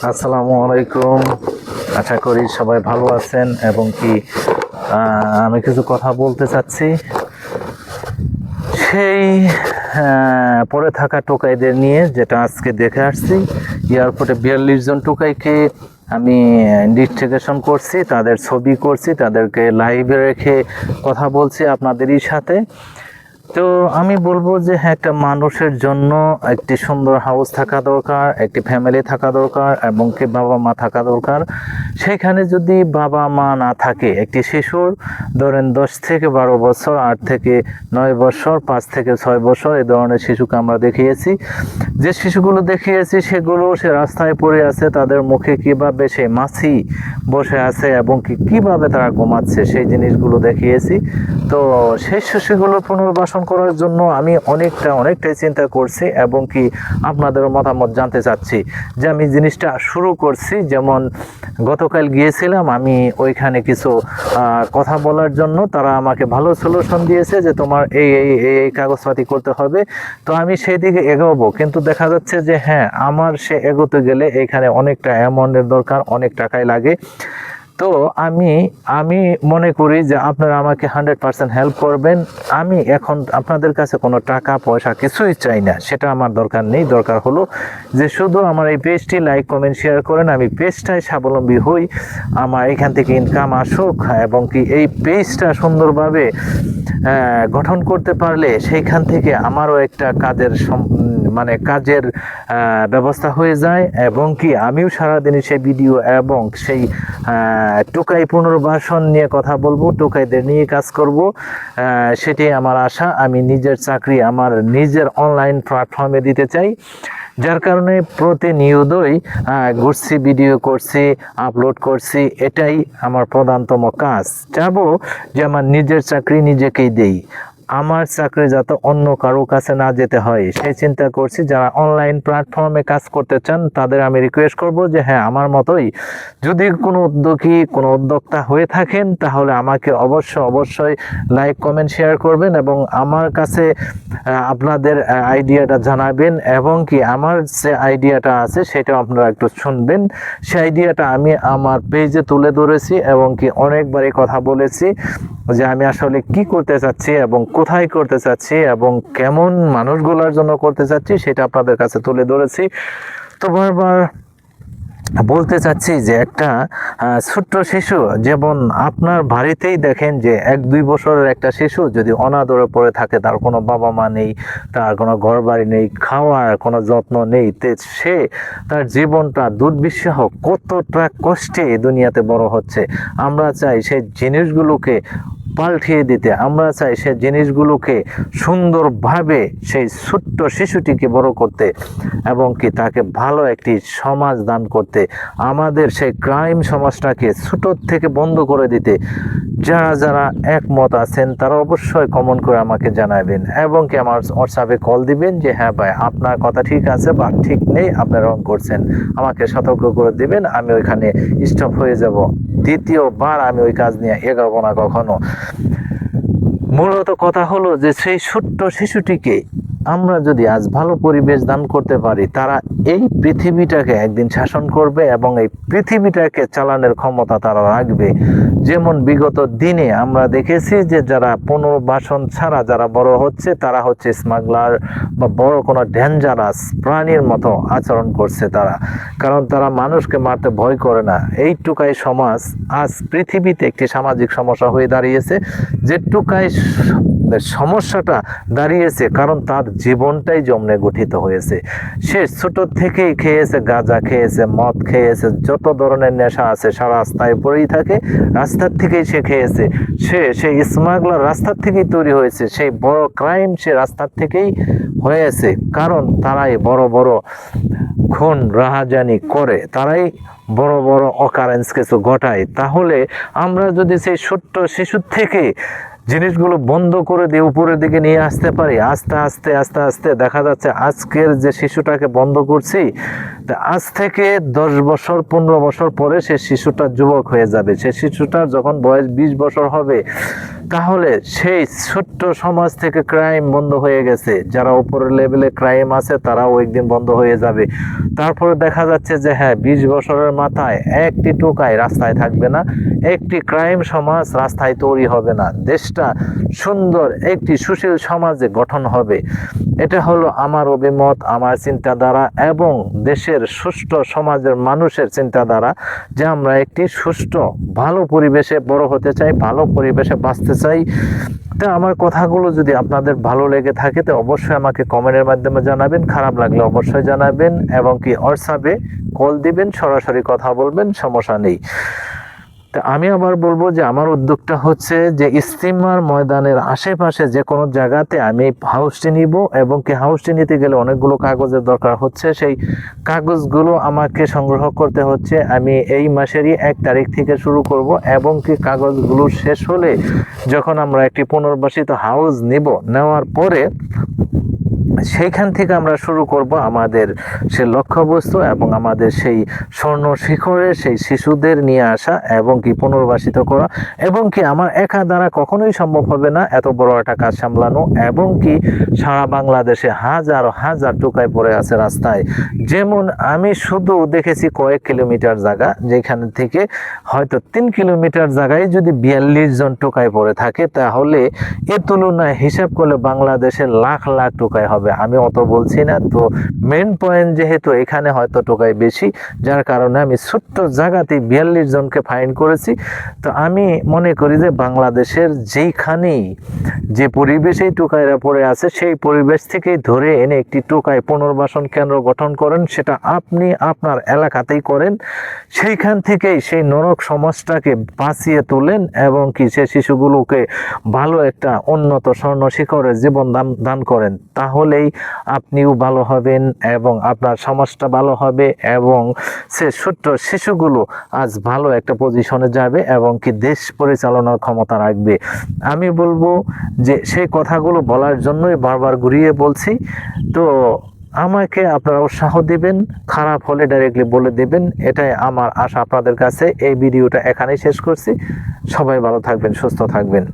আসসালামু আলাইকুম। আশা করি সবাই ভালো আছেন এবং কি আমি কিছু কথা বলতে চাচ্ছি সেই পড়ে থাকা টোকাইদের নিয়ে, যেটা আজকে দেখে আসছি। এয়ারপোর্টে 42 জন টোকাইকে আমি ইনভেস্টিগেশন করছি, তাদের ছবি করছি, তাদেরকে লাইভে রেখে কথা বলছি আপনাদেরই সাথে। তো আমি বলবো যে হ্যাঁ, একটা মানুষের জন্য একটি সুন্দর হাউস থাকা দরকার, একটি ফ্যামিলি থাকা দরকার এবং কি বাবা মা থাকা দরকার। সেখানে যদি বাবা মা না থাকে, একটি শিশুর ধরেন 10 থেকে 12 বছর, 8 থেকে 9 বছর, 5 থেকে 6 বছর, এই ধরনের শিশুকে আমরা দেখিয়েছি। যে শিশুগুলো দেখিয়েছি সেগুলো সে রাস্তায় পড়ে আছে, তাদের মুখে কিভাবে সে মাছি বসে আছে এবং কিভাবে তারা ঘুমাচ্ছে সেই জিনিসগুলো দেখিয়েছি। তো সেই শিশুগুলো পুনর্বাসন করার জন্য আমি অনেকটাই চিন্তা করছি এবং কি আপনাদের মতামত জানতে চাচ্ছি যে আমি জিনিসটা শুরু করছি। যেমন গতকাল গিয়েছিলাম আমি ওইখানে কিছু কথা বলার জন্য, তারা আমাকে ভালো সলিউশন দিয়েছে যে তোমার এই কাগজপাতি করতে হবে। তো আমি সেই দিকে এগোবো, কিন্তু দেখা যাচ্ছে যে হ্যাঁ, আমার সে এগোতে গেলে এখানে অনেকটা অ্যামাউন্টের দরকার, অনেক টাকাই লাগে। তো আমি মনে করি যে আপনারা আমাকে 100% হেল্প করবেন। আমি এখন আপনাদের কাছে কোনো টাকা পয়সা কিছুই চাই না, সেটা আমার দরকার নেই। দরকার হলো যে শুধু আমার এই পেজটি লাইক কমেন্ট শেয়ার করেন, আমি পেজটায় স্বাবলম্বী হই, আমার এখান থেকে ইনকাম আসুক এবং কি এই পেজটা সুন্দরভাবে গঠন করতে পারলে সেইখান থেকে আমারও একটা কাজের ব্যবস্থা হয়ে যায় এবং কি আমিও সারাদিনই সেই ভিডিও এবং সেই টোকাই পুনর্বাসন নিয়ে কথা বলবো, টোকাইদের নিয়ে কাজ করব। সেটাই আমার আশা। আমি নিজের চাকরি আমার নিজের অনলাইন প্ল্যাটফর্মে দিতে চাই, যার কারণে প্রতিনিয়তই ঘুরছি, ভিডিও করছি, আপলোড করছি। এটাই আমার প্রধানতম কাজ। চাবো যে আমার নিজের চাকরি নিজেকেই দেই, আমার চাকরি যাতে অন্য কারো কাছে না যেতে হয় সেই চিন্তা করছি। যারা অনলাইন প্ল্যাটফর্মে কাজ করতে চান তাদের আমি রিকোয়েস্ট করব যে হ্যাঁ, আমার মতোই যদি কোনো উদ্যোক্তা হয়ে থাকেন তাহলে আমাকে অবশ্যই লাইক কমেন্ট শেয়ার করবেন এবং আমার কাছে আপনাদের আইডিয়াটা জানাবেন এবং কি আমার যে আইডিয়াটা আছে সেটা আপনারা একটু শুনবেন। সেই আইডিয়াটা আমি আমার পেজে তুলে ধরেছি এবং কি অনেকবারই কথা বলেছি যে আমি আসলে কি করতে চাচ্ছি এবং কোথায় করতে চাচ্ছি এবং কেমন মানুষগুলোর জন্য করতে চাচ্ছি সেটা আপনাদের কাছে তুলে ধরেছি। তো বারবার বলতে চাচ্ছি যে একটা ছোট্ট শিশু, যেমন আপনার বাড়িতেই দেখেন যে 1-2 বছরের একটা শিশু যদি অনাদরে পড়ে থাকে, তার কোনো বাবা মা নেই, তার কোনো ঘর বাড়ি নেই, খাওয়ার কোনো যত্ন নেই, সে তার জীবনটা দুর্বিষহ কতটা কষ্টে দুনিয়াতে বড় হচ্ছে। আমরা চাই সেই জিনিসগুলোকে পাল্টিয়ে দিতে, আমরা চাই সেই জিনিসগুলোকে সুন্দরভাবে সেই ছোট্ট শিশুটিকে বড় করতে এবং কি তাকে ভালো একটি সমাজ দান করতে, আমাদের সেই ক্রাইম সমাজটাকে ছোট থেকে বন্ধ করে দিতে। যারা একমত আছেন তারা অবশ্যই কমেন্ট করে আমাকে জানাবেন এবং কি আমার হোয়াটসঅ্যাপে কল দিবেন যে হ্যাঁ ভাই, আপনার কথা ঠিক আছে বা ঠিক নেই, আপনি রং করছেন, আমাকে সতর্ক করে দিবেন। আমি ওইখানে স্টপ হয়ে যাব, দ্বিতীয়বার আমি ওই কাজ নিয়ে এগোবো না কখনো। মূলত কথা হলো যে সেই ছোট্ট শিশুটিকে আমরা যদি আজ ভালো পরিবেশ দান করতে পারি, তারা এই পৃথিবীটাকে একদিন শাসন করবে এবং এই পৃথিবীটাকে চালানোর ক্ষমতা তারা রাখবে। যেমন বিগত দিনে আমরা দেখেছি যে যারা পুনর্বাসন ছাড়া যারা বড় হচ্ছে তারা হচ্ছে স্মাগলার বা বড় কোনো ডেঞ্জারাস প্রাণীর মতো আচরণ করছে তারা, কারণ তারা মানুষকে মারতে ভয় করে না। এইটুকাই সমাজ আজ পৃথিবীতে একটি সামাজিক সমস্যা হয়ে দাঁড়িয়েছে। যেটুকাই সমস্যাটা দাঁড়িয়েছে কারণ তার জীবনটাই জমনে গঠিত হয়েছে। সে ছোট থেকেই খেয়েছে, গাঁজা খেয়েছে, মদ খেয়েছে, যত ধরনের নেশা আছে সারা রাস্তায় পড়েই থাকে, রাস্তার থেকেই সে খেয়েছে। সেই স্মাগলার রাস্তার থেকেই তৈরি হয়েছে, সেই বড় ক্রাইম সে রাস্তার থেকেই হয়েছে, কারণ তারাই বড় বড় খুন রাহাজানি করে, তারাই বড় বড় অকারেন্স কিছু ঘটায়। তাহলে আমরা যদি সেই ছোট্ট শিশুর থেকে জিনিসগুলো বন্ধ করে দিয়ে উপরের দিকে নিয়ে আসতে পারি, আস্তে আস্তে দেখা যাচ্ছে আজকের যে শিশুটাকে বন্ধ করছি তা আজ থেকে 10 বছর 15 বছর পরে সে শিশুটা যুবক হয়ে যাবে, সে শিশুটার যখন বয়স 20 বছর হবে, তাহলে সেই ছোট্ট সমাজ থেকে ক্রাইম বন্ধ হয়ে গেছে, যারা উপরের লেভেলে ক্রাইম আছে তারাও একদিন বন্ধ হয়ে যাবে। তারপরে দেখা যাচ্ছে যে হ্যাঁ, 20 বছরের মাথায় একটি টোকাই রাস্তায় থাকবে না, একটি ক্রাইম সমাজ রাস্তায় তৈরি হবে না, দেশটা সুন্দর একটি সুশীল সমাজে গঠন হবে। এটা হলো আমার অভিমত, আমার চিন্তাধারা এবং দেশের সুষ্ঠু সমাজের মানুষের চিন্তাধারা, যে আমরা একটি সুষ্ঠু ভালো পরিবেশে বড় হতে চাই, ভালো পরিবেশে বাঁচতে চাই। তা আমার কথাগুলো যদি আপনাদের ভালো লেগে থাকে তো অবশ্যই আমাকে কমেন্টের মাধ্যমে জানাবেন, খারাপ লাগলে অবশ্যই জানাবেন, এবং কি হোয়াটসঅ্যাপে কল দিবেন, সরাসরি কথা বলবেন, সমস্যা নেই। তা আমি আবার বলবো যে আমার উদ্যোগটা হচ্ছে যে ইস্তিমার ময়দানের আশেপাশে যে কোনো জায়গাতে আমি হাউসটি নিব, এবং কি হাউসটি নিতে গেলে অনেকগুলো কাগজের দরকার হচ্ছে, সেই কাগজগুলো আমাকে সংগ্রহ করতে হচ্ছে। আমি এই মাসেরই 1 তারিখ থেকে শুরু করব, এবং কি কাগজগুলো শেষ হলে যখন আমরা একটি পুনর্বাসিত হাউস নিব, নেওয়ার পরে সেইখান থেকে আমরা শুরু করব আমাদের সে লক্ষ্যবস্তু এবং আমাদের সেই স্বর্ণ শিখরে সেই শিশুদের নিয়ে আসা এবং কি পুনর্বাসিত করা। এবং কি আমার একা দ্বারা কখনোই সম্ভব হবে না এত বড় একটা কাজ সামলানো, এবং কি সারা বাংলাদেশে হাজার হাজার টোকাই পড়ে আছে রাস্তায়। যেমন আমি শুধু দেখেছি কয়েক কিলোমিটার জায়গা, যেখান থেকে হয়তো 3 কিলোমিটার জায়গায় যদি 42 জন টোকাই পড়ে থাকে, তাহলে এর তুলনায় হিসাব করলে বাংলাদেশের লাখ লাখ টোকাই হবে। আমি অত বলছি না, তো মেন পয়েন্ট যেহেতু এখানে হয়তো টোকাই বেশি, যার কারণে আমি ছোট্ট জায়গাতে 42 জনকে ফাইন করেছি। তো আমি মনে করি যে বাংলাদেশের যেইখানেই যে পরিবেশেই টোকাইরা পড়ে আছে, সেই পরিবেশ থেকেই ধরে এনে একটি টোকাই পুনর্বাসন কেন্দ্র গঠন করেন, সেটা আপনি আপনার এলাকাতেই করেন, সেইখান থেকেই সেই নরক সমাজটাকে বাঁচিয়ে তোলেন, এবং কি সে শিশুগুলোকে ভালো একটা উন্নত স্বর্ণ শিখরের জীবন দান করেন। তাহলেই আপনিও ভালো হবেন এবং আপনার সমাজটা ভালো হবে, এবং সে ছোট্ট শিশুগুলো আজ ভালো একটা পজিশনে যাবে এবং কি দেশ পরিচালনার ক্ষমতা রাখবে। আমি বলবো যে সেই কথাগুলো বলার জন্যই বারবার ঘুরিয়ে বলছি। তো আমাকে আপনারা উৎসাহ দিবেন, খারাপ হলে ডাইরেক্টলি বলে দিবেন, এটাই আমার আশা আপনাদের কাছে। এই ভিডিওটা এখানেই শেষ করছি। সবাই ভালো থাকবেন, সুস্থ থাকবেন।